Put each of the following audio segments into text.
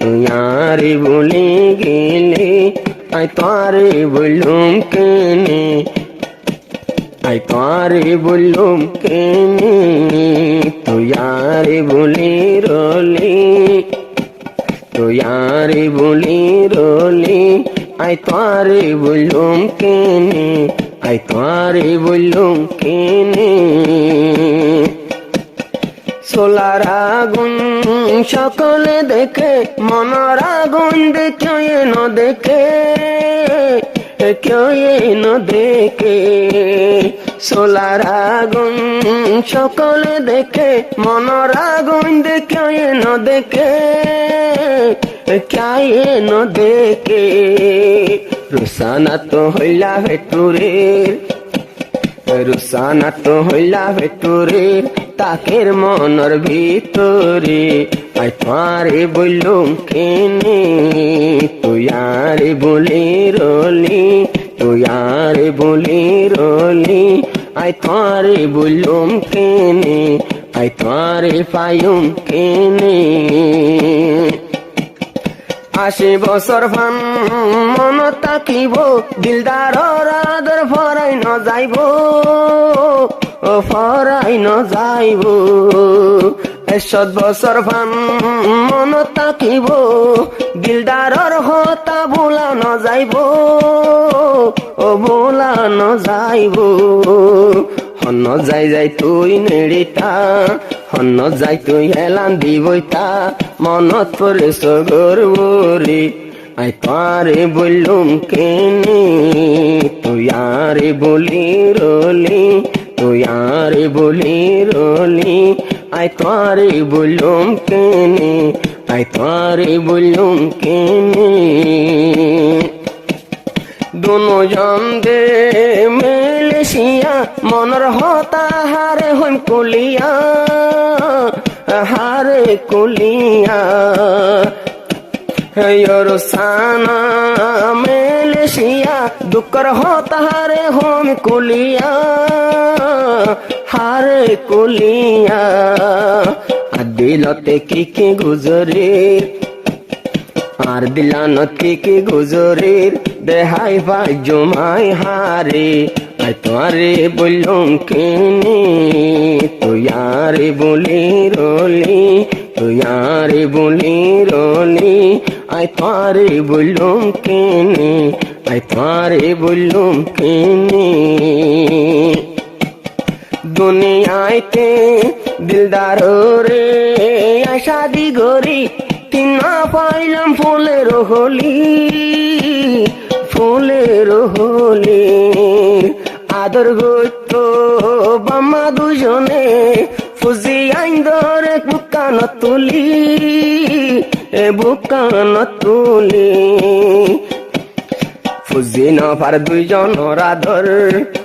তুই আরে বলে গেলে আয় তোরে বললুম কেনে আয় তোরে বললুম কেনে তুই আরে বলে রলি তুই আরে বলে রলি আয় তোরে বললুম কেনে আয় তোরে বললুম কেনে সোলার আগুন সকলে দেখে মনের আগুন দেখে ন দেখে কেউ ন দেখে সোলার আগুন সকলে দেখে মনের আগুন দেখে ন দেখে কে ন দেখে রুসানা তো হইলা ভেটুরের রুসানা তো হইলা ভেটুরের তাকের মনের ভিতরে আয় তোরে বললুম কেনে তুই আরে বলে রলি তুই আরে বলে রলি আয় তোরে বললুম কেনে আয় তোরে পাইম কেনে 80 বছর ভান মন তাকিব দিলদারর আদর ফরাই ন যাইব ও ফরাই ন যাইব 100 বছর ভান মন তাকিব দিলদারর হতা ভোলা ন যাইব ও ভোলা ন যাইব হন যাই যাই তুই নেড়িতা হন যাই তুই হেলান দিবইতা মনত পরে সগর বরে আয় তোরে বললুম কেনে তুই আরে বলি রলি তুই আরে বলি রলি আয় তোরে বললুম কেনে আয় তোরে বললুম কেনে दोनों जन दे मेलेशिया मनर होता हारे हम कुलिया हारे कुलिया योरसाना मेलेशिया दुकर होता हारे हम कुलिया हारे कुलिया दिलते की गुजरे আর দিলানত কি গুজরের দেহাই ভাই জমাই হারে আয় তোরে বললুম কেনে তুই আরে বলি রলি তুই আরে বলি রলি আয় তোরে বললুম কেনে আয় তোরে বললুম কেনে দুনিয়াতে দিলদার রে শাদি গরি তিনা পাইলাম ফুলের হোলি আদর গইত বাম্মা দুজনে ফুজি আইন ধরে বুকান তুলি ফুজি না পার দুইজনের আদর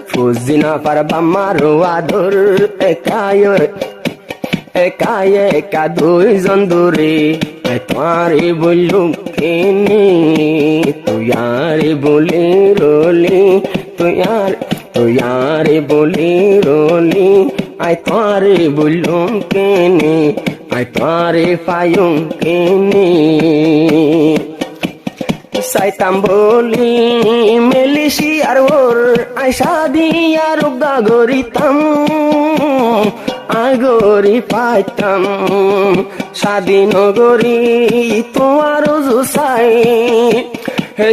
ফুজি না পার বাম্মার আদর একা একা দুইজন দূরে তোরে বললুম কেনে তুই আরে বলি রলি তুই আরে বলি রলি আয় তোরে বললুম কেনে আয় তোরে পাইম কেনে সাইতাম বলি মেলেশিয়ার ওর আয় শাদি আর গরিতাম আগরি পাইতাম স্বাধীনগরী তোমার জুসাই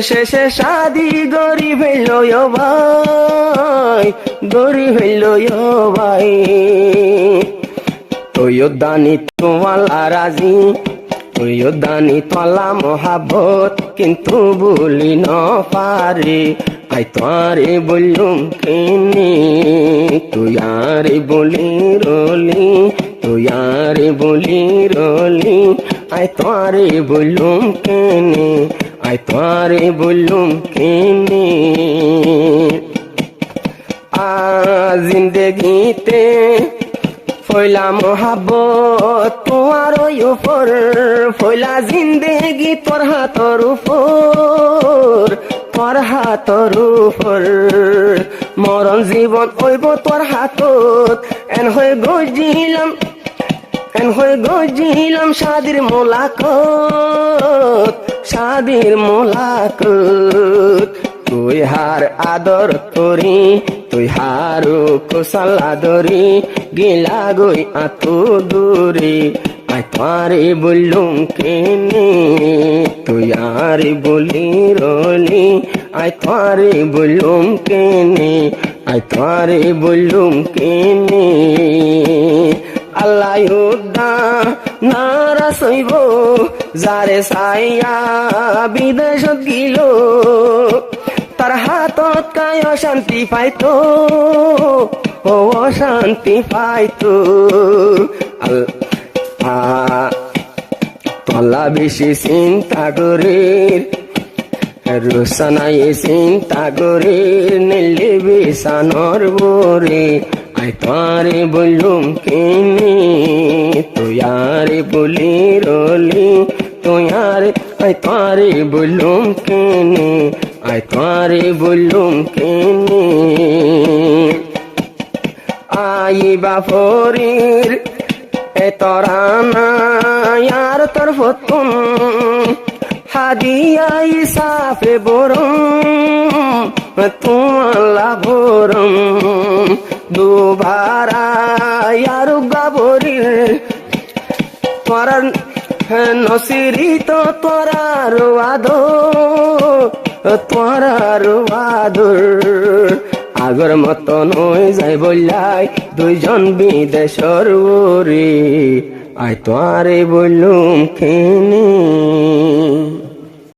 শেষে শাদি গরি হইল ভাই গরি হইল ভাই তুইও দানি তোমালা রাজি তুইও দানি তলা মহাবত কিন্তু বলি ন পারে আয় তোরে বললুম কেনে তুই আরে বলি রলি তুই আরে বলি রলি আয় তোরে বললুম কেনে আয় তোরে বললুম কেনে জিন্দগিতে ফয়লা মোহাব্বত তোমার উপর ফয়লা জিন্দেগি তোর হাতর উপর মরণ জীবন হইব তোর হাতত এন হয়ে গজিলাম শাদির মোলাকত সাদির মোলাকত তুই হার আদর করি তুই হারু কুশল আদরি গিলা গই আতু দূরে আই তারে বললুম কেনে তুই আর বলি রলি আই তারে বললুম কেনে আই তারে বললুম কেনে আল্লাহ উদ্দা নারাজ হইব যারে সাইয়া বিদেশত গিল তার হাতত কায় অশান্তি পাইতো ও অশান্তি পাইতো আল্লাহ বেশি চিন্তা করে রোশনাই চিন্তা করে নিলে বেসানর বরে আই তারে বললুম কেনে তুই আরে বলি রলি তুই আরে আই তারে বললুম কেনে আই তারে বললুম কেনে আই বাপরের এ তরানা আর তোর ফতুন হাদিয়াই সাফে বরম তোমাল্লা ভরম দুবারা আর গাবরির তোরা নসিরি তো তোরার আদর আগর মতো নয় যাই বললাই দুইজন বিদেশর ওরে আই তোরে বললুম কেনে